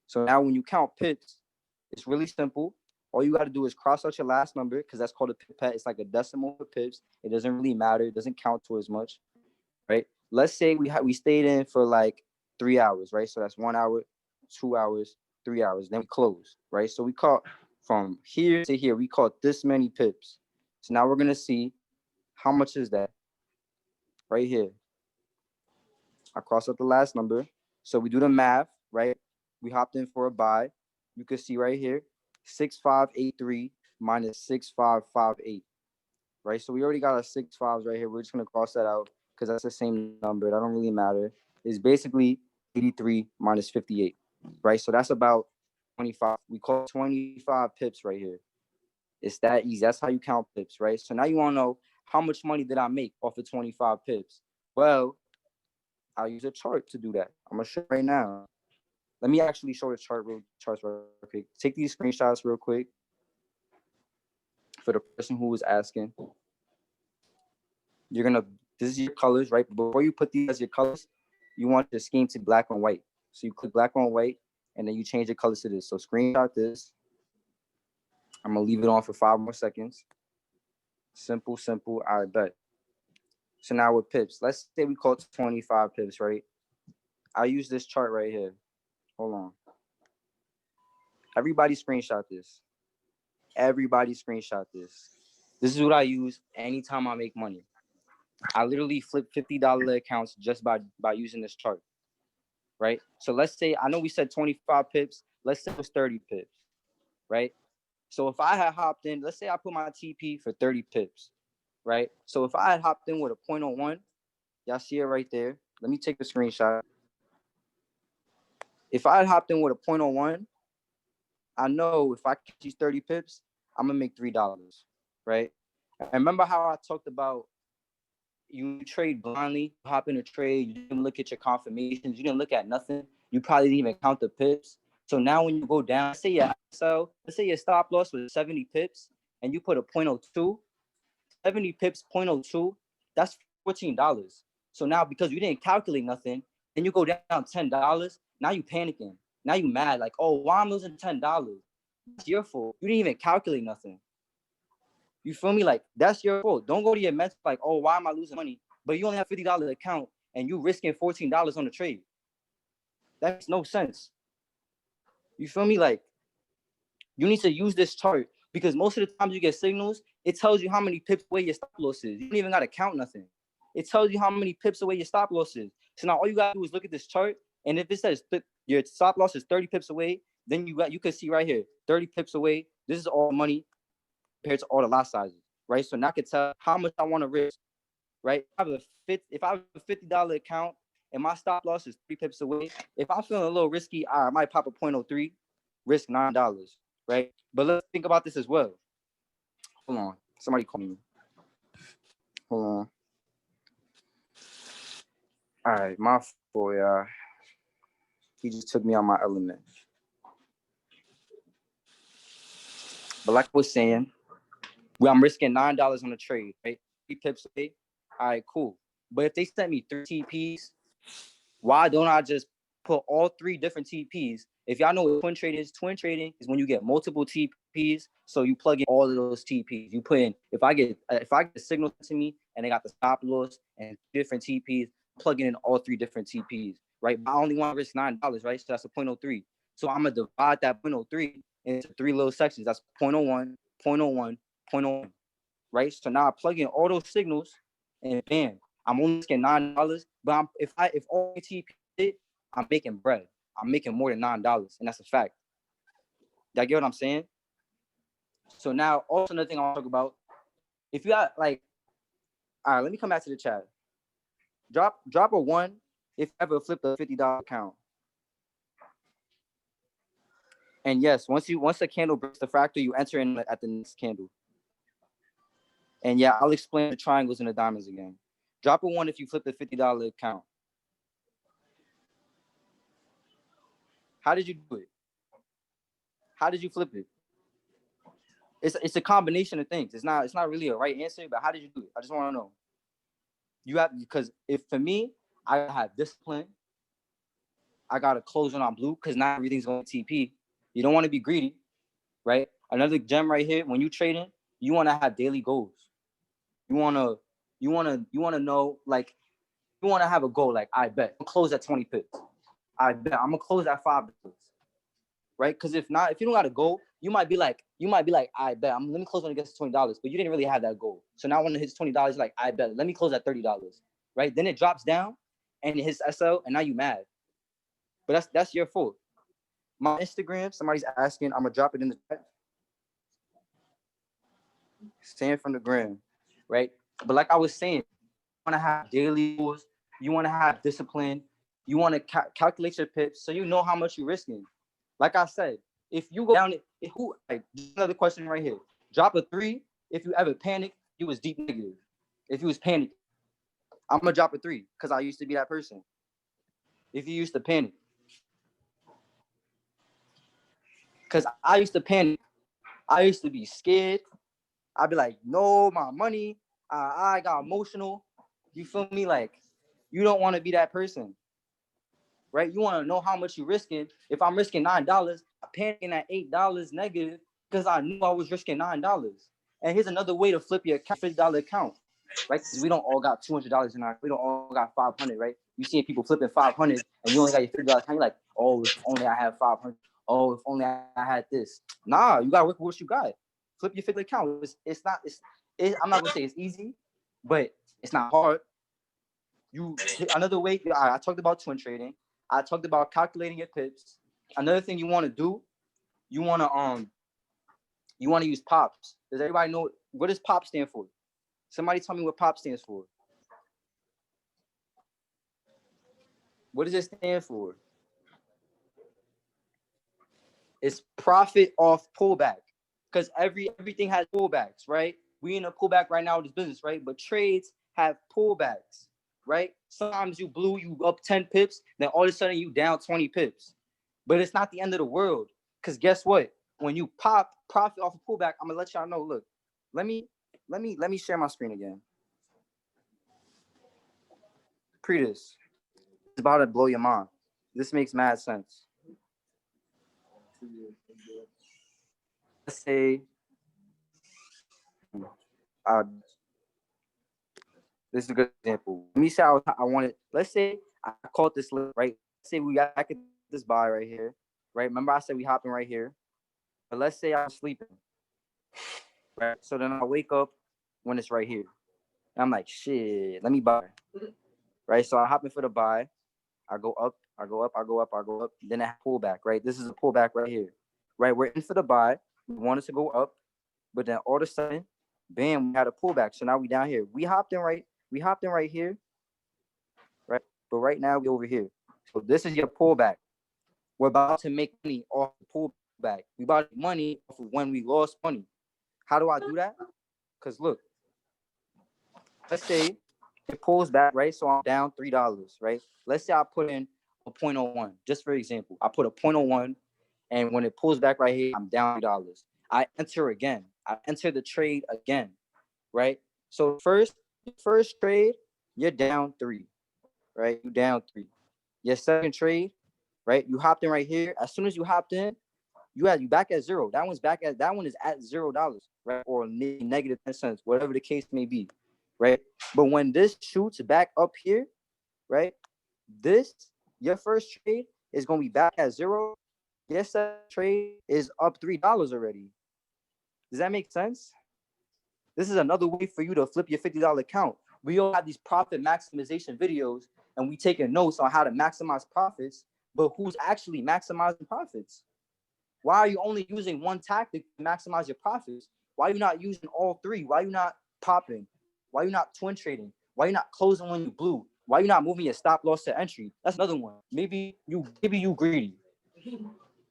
So now when you count pips, it's really simple. All you got to do is cross out your last number because that's called a pipette. It's like a decimal for pips. It doesn't really matter. It doesn't count to as much, right? Let's say we stayed in for like 3 hours, right? So that's 1 hour, 2 hours, 3 hours. Then we close, right? So we caught from here to here. We caught this many pips. So now we're gonna see how much is that right here. I cross out the last number. So we do the math, right? We hopped in for a buy. You can see right here, 6583 minus 6558, right? So we already got our 6 5s right here. We're just gonna cross that out because that's the same number. That don't really matter. It's basically 83 minus 58, right? So that's about 25. We call 25 pips right here. It's that easy. That's how you count pips, right? So now you wanna know how much money did I make off of 25 pips? Well, I'll use a chart to do that. I'm gonna show right now. Let me actually show the charts real quick. Take these screenshots real quick for the person who was asking. This is your colors, right? Before you put these as your colors, you want the scheme to be black and white. So you click black on white, and then you change the colors to this. So screenshot this. I'm gonna leave it on for 5 more seconds. Simple. I bet. So now with pips, let's say we call it 25 pips, right? I use this chart right here. Hold on. Everybody screenshot this. This is what I use anytime I make money. I literally flip $50 accounts just by using this chart, right? So let's say, I know we said 25 pips. Let's say it was 30 pips, right? So if I had hopped in, let's say I put my TP for 30 pips, right? So if I had hopped in with a 0.01, y'all see it right there. Let me take a screenshot. If I had hopped in with a 0.01, I know if I catch these 30 pips, I'm gonna make $3, right? And remember how I talked about you trade blindly, hop in a trade, you didn't look at your confirmations, you didn't look at nothing, you probably didn't even count the pips. So now when you go down, let's say your stop loss was 70 pips and you put a 0.02, 70 pips, 0.02, that's $14. So now because you didn't calculate nothing, then you go down $10, now you panicking. Now you mad, like, oh, why I'm losing $10? That's your fault. You didn't even calculate nothing. You feel me? Like, that's your fault. Don't go to your mental like, oh, why am I losing money? But you only have $50 account and you risking $14 on the trade. That makes no sense. You feel me? Like, you need to use this chart because most of the times you get signals, it tells you how many pips away your stop loss is. You don't even got to count nothing. It tells you how many pips away your stop loss is. So now all you got to do is look at this chart. And if it says your stop loss is 30 pips away, then you can see right here, 30 pips away. This is all money compared to all the lot sizes, right? So now I can tell how much I want to risk, right? If I have a $50 account and my stop loss is 3 pips away, if I'm feeling a little risky, I might pop a 0.03, risk $9, right? But let's think about this as well. Hold on. Somebody call me. Hold on. All right, my boy, he just took me on my element. But like I was saying, I'm risking $9 on the trade, right? 3 pips away, all right, cool. But if they sent me 3 TPs, why don't I just put all 3 different TPs? If y'all know what twin trading is when you get multiple TPs, so you plug in all of those TPs. You put in, if I get a signal to me and they got the stop loss and different TPs, plugging in all 3 different TPs, right? But I only want to risk $9, right? So that's a 0.03. So I'm gonna divide that 0.03 into 3 little sections. That's 0.01, 0.01, 0.01, right? So now I plug in all those signals, and bam, I'm only risking $9. But if all TP hit, I'm making bread. I'm making more than $9, and that's a fact. Y'all get what I'm saying? So now, also another thing I want to talk about. If you got like, all right, let me come back to the chat. Drop a 1 if you ever flipped a $50 account. And yes, once the candle breaks the fractal, you enter in at the next candle. And yeah, I'll explain the triangles and the diamonds again. Drop a 1 if you flip the $50 account. How did you do it? How did you flip it? It's a combination of things. It's not really a right answer, but how did you do it? I just want to know. You have, because if for me, I have discipline. I gotta close on blue because not everything's going to TP. You don't want to be greedy, right? Another gem right here. When you trading, you want to have daily goals. You wanna know, like, you want to have a goal. Like, I bet I'll close at 20 pips. I bet I'm gonna close at $5, right? Because if not, if you don't got a goal, you might be like, I bet let me close when it gets to $20, but you didn't really have that goal. So now when it hits $20, like, I bet let me close at $30, right? Then it drops down and it hits SL, and now you mad. But that's your fault. My Instagram, somebody's asking, I'm gonna drop it in the chat. Stand from the gram, right? But like I was saying, you want to have daily goals. You want to have discipline. You want to calculate your pips so you know how much you're risking. Like I said, if you go down, another question right here. Drop a 3 if you ever panic. You was deep negative. If you was panic, I'm gonna drop a 3 because I used to be that person. If you used to panic, because I used to panic, I used to be scared. I'd be like, no, my money. I got emotional. You feel me? Like, you don't want to be that person, right? You want to know how much you're risking. If I'm risking $9, I'm panicking at $8 negative because I knew I was risking $9. And here's another way to flip your $50 account, right? Because we don't all got $200 in our, we don't all got 500, right? You see people flipping 500 and you only got your $50 account. You're like, oh, if only I had 500. Oh, if only I had this. Nah, you gotta work with what you got. Flip your $50 account. I'm not gonna say it's easy, but it's not hard. Another way, I talked about twin trading. I talked about calculating your pips. Another thing you want to do, you want to use pops. Does everybody know what does pop stand for? Somebody tell me what pop stands for. What does it stand for? It's profit off pullback, because everything has pullbacks, right? We in a pullback right now with this business, right? But trades have pullbacks, right? Sometimes you up 10 pips, then all of a sudden you down 20 pips. But it's not the end of the world, because guess what? When you pop profit off a pullback, I'm gonna let y'all know. Look, let me share my screen again. This. It's about to blow your mind. This makes mad sense. Let's say this is a good example. Let me say I wanted. Let's say I caught this right. Let's say we got this buy right here, right? Remember I said we hopping right here, but let's say I'm sleeping, right? So then I wake up when it's right here. And I'm like, shit, let me buy, right? So I hop in for the buy. I go up, I go up, I go up, I go up. Then I pull back, right? This is a pullback right here, right? We're in for the buy. We wanted to go up, but then all of a sudden, bam, we had a pullback. So now we down here. We hopped in right here, right? But right now we over here. So this is your pullback. We're about to make money off the pullback. We about to make money off of when we lost money. How do I do that? Because look, let's say it pulls back, right? So I'm down $3, right? Let's say I put in a 0.01, just for example. I put a 0.01, and when it pulls back right here, I'm down $3. I enter again. I enter the trade again, right? So first trade, you're down 3, right? You down 3. Your second trade, right? You hopped in right here. As soon as you hopped in, you back at 0. That one is at $0, right? Or negative 10 cents, whatever the case may be, right? But when this shoots back up here, right? Your first trade is gonna be back at 0. Your second trade is up $3 already. Does that make sense? This is another way for you to flip your $50 account. We all have these profit maximization videos, and we taking notes on how to maximize profits, but who's actually maximizing profits? Why are you only using one tactic to maximize your profits? Why are you not using all 3? Why are you not popping? Why are you not twin trading? Why are you not closing when you blue? Why are you not moving your stop loss to entry? That's another one. Maybe you greedy.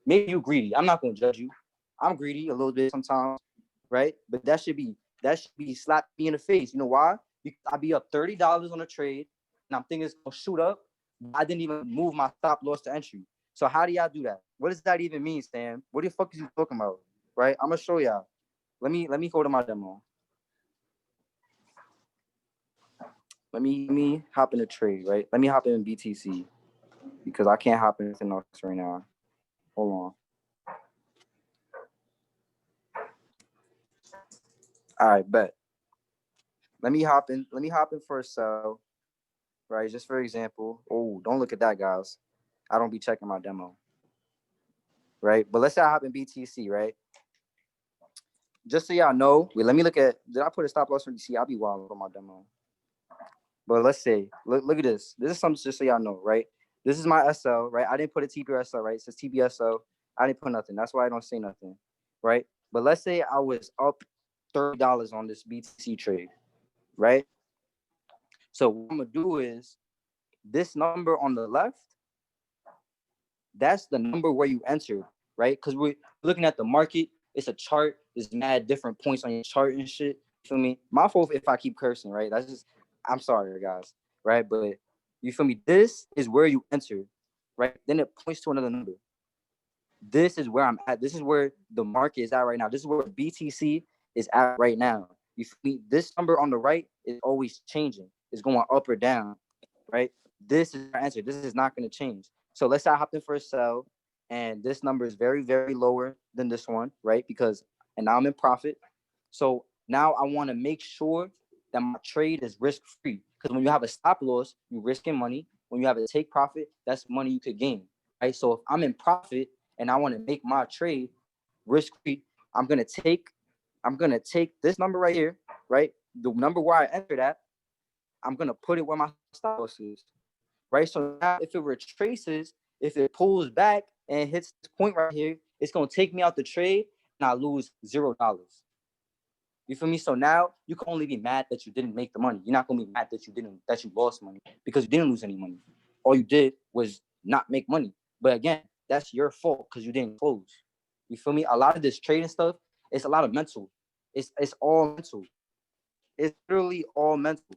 Maybe you greedy. I'm not gonna judge you. I'm greedy a little bit sometimes, right? But that should be slapped me in the face. You know why? Because I be up $30 on a trade, and I'm thinking it's gonna shoot up. I didn't even move my stop loss to entry. So how do y'all do that? What does that even mean, Stan? What the fuck is you talking about? Right? I'm gonna show y'all. Let me go to my demo. Let me hop in a trade, right? Let me hop in BTC because I can't hop in anything else right now. Hold on. All right, bet. Let me hop in for a sell, right? Just for example. Oh, don't look at that, guys. I don't be checking my demo, right? But let's say I hop in BTC, right? Just so y'all know, wait, let me look at, did I put a stop loss for BTC? I'll be wild on my demo. But let's say, look at this. This is something just so y'all know, right? This is my SL, right? I didn't put a TBSL, right? It says TBSL. I didn't put nothing. That's why I don't say nothing, right? But let's say I was up $30 on this BTC trade, right? So what I'm gonna do is this number on the left, that's the number where you entered, right? Because we're looking at the market. It's a chart. There's mad different points on your chart and shit. You feel me? My fault if I keep cursing, right? That's just, I'm sorry, guys, right? But you feel me? This is where you entered, right? Then it points to another number. This is where I'm at. This is where the market is at right now. This is where BTC is at right now. You feel me? This number on the right is always changing. It's going up or down, right? This is our answer. This is not going to change. So let's say I hopped in for a sell, and this number is very, very lower than this one, right? And now I'm in profit. So now I want to make sure that my trade is risk-free. Because when you have a stop loss, you're risking money. When you have a take profit, that's money you could gain, right? So if I'm in profit and I want to make my trade risk-free, I'm gonna take this number right here, right? The number where I entered at, I'm gonna put it where my stop loss is, right? So now if it retraces, if it pulls back and hits this point right here, it's gonna take me out the trade and I lose $0. You feel me? So now you can only be mad that you didn't make the money. You're not gonna be mad that you lost money because you didn't lose any money. All you did was not make money. But again, that's your fault because you didn't close. You feel me? A lot of this trading stuff, it's a lot of mental. It's all mental. It's literally all mental,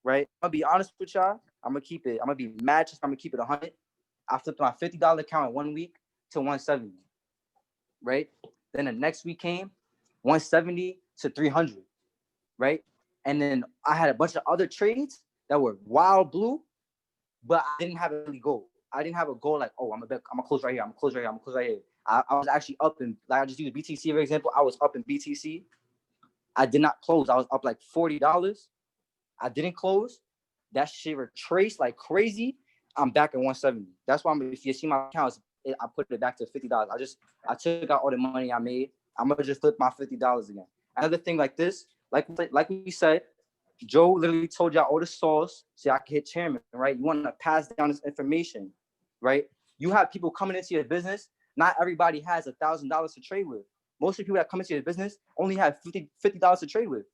right? I'm gonna be honest with y'all. I'm gonna be mad. I'm gonna keep it 100. I flipped my $50 account in 1 week to 170, right? Then the next week came 170 to 300, right? And then I had a bunch of other trades that were wild blue, but I didn't have a really goal. I didn't have a goal like, oh, I'm gonna close right here. I'm gonna close right here. I'm gonna close right here. I was actually up in, like I just used BTC for example. I was up in BTC. I did not close. I was up like $40. I didn't close. That shit retraced like crazy. I'm back at 170. That's why if you see my accounts, I put it back to $50. I took out all the money I made. I'm gonna just flip my $50 again. Another thing like this, like we said, Joe literally told y'all all the sauce so I can hit chairman, right? You want to pass down this information, right? You have people coming into your business. Not everybody has $1,000 to trade with. Most of the people that come into your business only have $50 to trade with.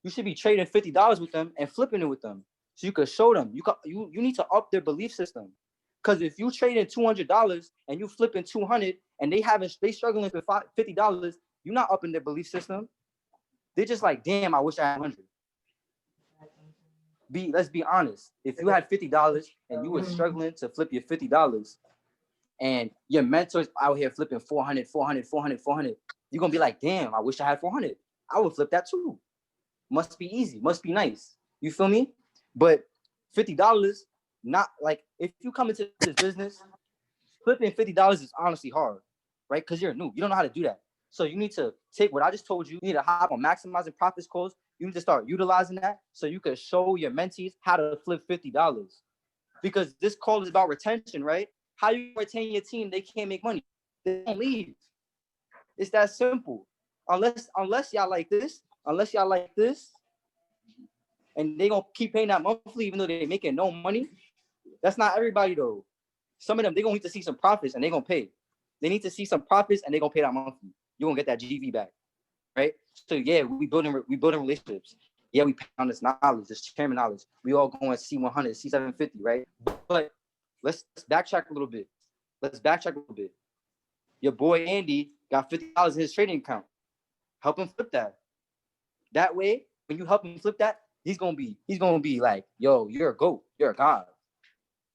You should be trading $50 with them and flipping it with them, so you could show them. You need to up their belief system. Because if you trading $200 and you flipping 200 and they struggling for $50, you're not upping their belief system. They're just like, damn, I wish I had 100. Let's be honest. If you had $50 and you were struggling to flip your $50 and your mentor's out here flipping 400, you're gonna be like, damn, I wish I had 400. I would flip that too. Must be easy, must be nice. You feel me? But $50, not like if you come into this business, flipping $50 is honestly hard, right? Because you're new. You don't know how to do that. So you need to take what I just told you. You need to hop on maximizing profits calls. You need to start utilizing that so you can show your mentees how to flip $50. Because this call is about retention, right? How you retain your team, they can't make money. They don't leave. It's that simple. Unless y'all like this, and they gonna keep paying that monthly even though they're making no money. That's not everybody though. Some of them, they gonna need to see some profits and they gonna pay. They need to see some profits and they gonna pay that monthly. You gonna get that GV back, right? So yeah, we building relationships. Yeah, we pay on this knowledge, this chairman knowledge. We all going C100, C750, right? But let's backtrack a little bit. Your boy Andy got $50 in his trading account. Help him flip that. That way, when you help him flip that, he's gonna be like, yo, you're a GOAT, you're a god.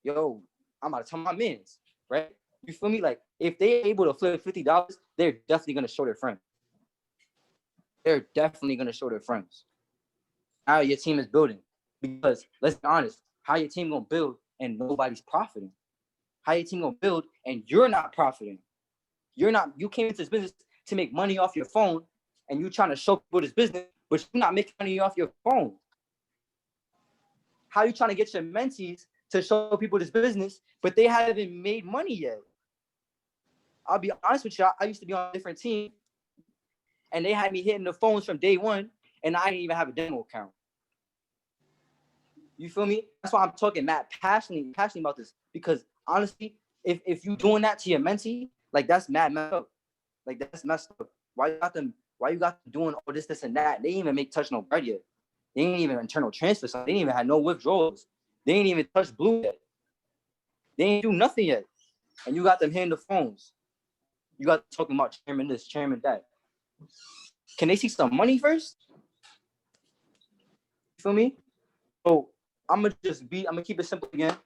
Yo, I'm about to tell my mans, right? You feel me? Like, if they're able to flip $50, they're definitely gonna show their friends. How your team is building. Because let's be honest, how your team gonna build and nobody's profiting? How your team gonna build and you're not profiting? You came into this business to make money off your phone and you trying to show people this business, but you're not making money off your phone. How you trying to get your mentees to show people this business, but they haven't made money yet? I'll be honest with you, I used to be on a different team and they had me hitting the phones from day one and I didn't even have a demo account. You feel me? That's why I'm talking mad passionately about this, because honestly, if you doing that to your mentee, like that's messed up. Like that's messed up. Why you got them doing all this and that? They didn't even make touch no bread yet. They ain't even internal transfer. They didn't even have no withdrawals. They ain't even touch blue yet. They ain't do nothing yet. And you got them hitting the phones. You got talking about chairman this, chairman that. Can they see some money first? You feel me? So I'm gonna keep it simple again.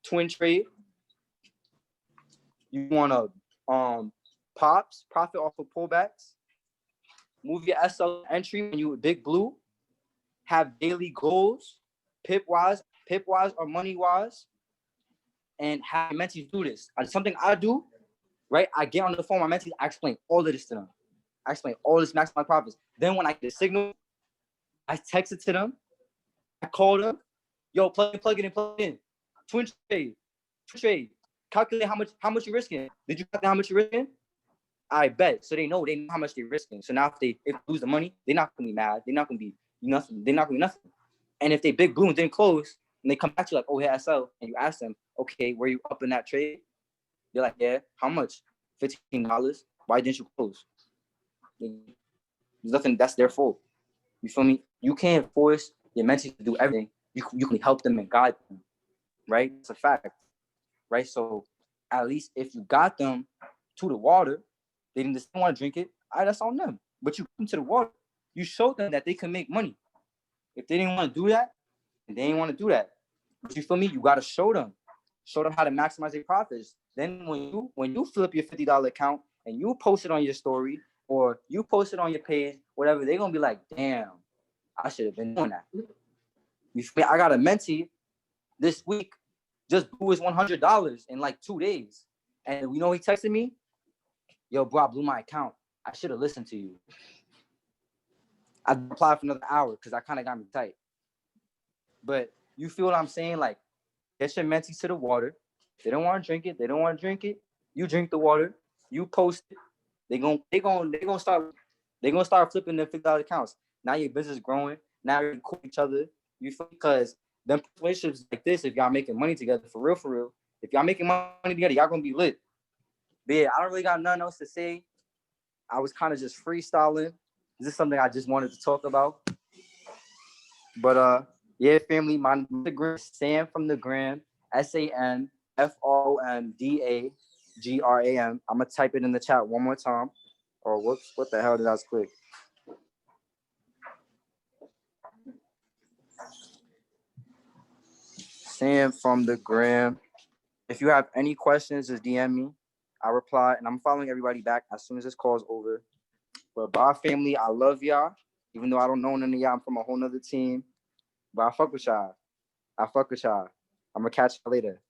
Twin trade. You wanna profit off of pullbacks. Move your SL entry when you big blue. Have daily goals, pip wise or money wise, and have mentees do this. Something I do, right? I get on the phone with my mentees, I explain all of this to them. I explain all this, maximize profits. Then when I get a signal, I text it to them. I call them. Yo, plug it in. Twin trade. Calculate how much you're risking. Did you calculate how much you're risking? I bet. So they know how much they're risking. So now if they lose the money, they're not gonna be mad. They're not gonna be nothing. They're not gonna be nothing. And if they big blue and didn't close, and they come back to you like, oh yeah, I sell, and you ask them, okay, were you up in that trade? They're like, yeah. How much? $15. Why didn't you close? There's nothing. That's their fault. You feel me? You can't force your mentees to do everything. You can help them and guide them, right? It's a fact, right? So at least if you got them to the water, they didn't want to drink it. That's on them. But you come to the water, you showed them that they can make money. If they didn't want to do that, they didn't want to do that. But you feel me? You got to show them how to maximize their profits. Then when you flip your $50 account and you post it on your story or you post it on your page, whatever, they're gonna be like, damn, I should have been doing that. You feel me? I got a mentee this week just blew his $100 in like 2 days, and you know he texted me, yo, bro, I blew my account. I should have listened to you. I applied for another hour because I kind of got me tight. But you feel what I'm saying? Like, get your mentees to the water. They don't want to drink it. You drink the water. You post it. They gonna start flipping their $50 accounts. Now your business growing. Now you're cool with each other. You feel, because them relationships like this, if y'all making money together for real, if y'all making money together, y'all gonna be lit. But yeah, I don't really got nothing else to say. I was kind of just freestyling. This is something I just wanted to talk about. But yeah, family, my Instagram, Sam from the Gram, SAMFROMDAGRAM. I'm gonna type it in the chat one more time. Oh, whoops! What the hell did I click? Sam from the Gram. If you have any questions, just DM me. I reply, and I'm following everybody back as soon as this call is over. But bye, family. I love y'all. Even though I don't know none of y'all, I'm from a whole nother team. But I fuck with y'all. I'm gonna catch y'all later.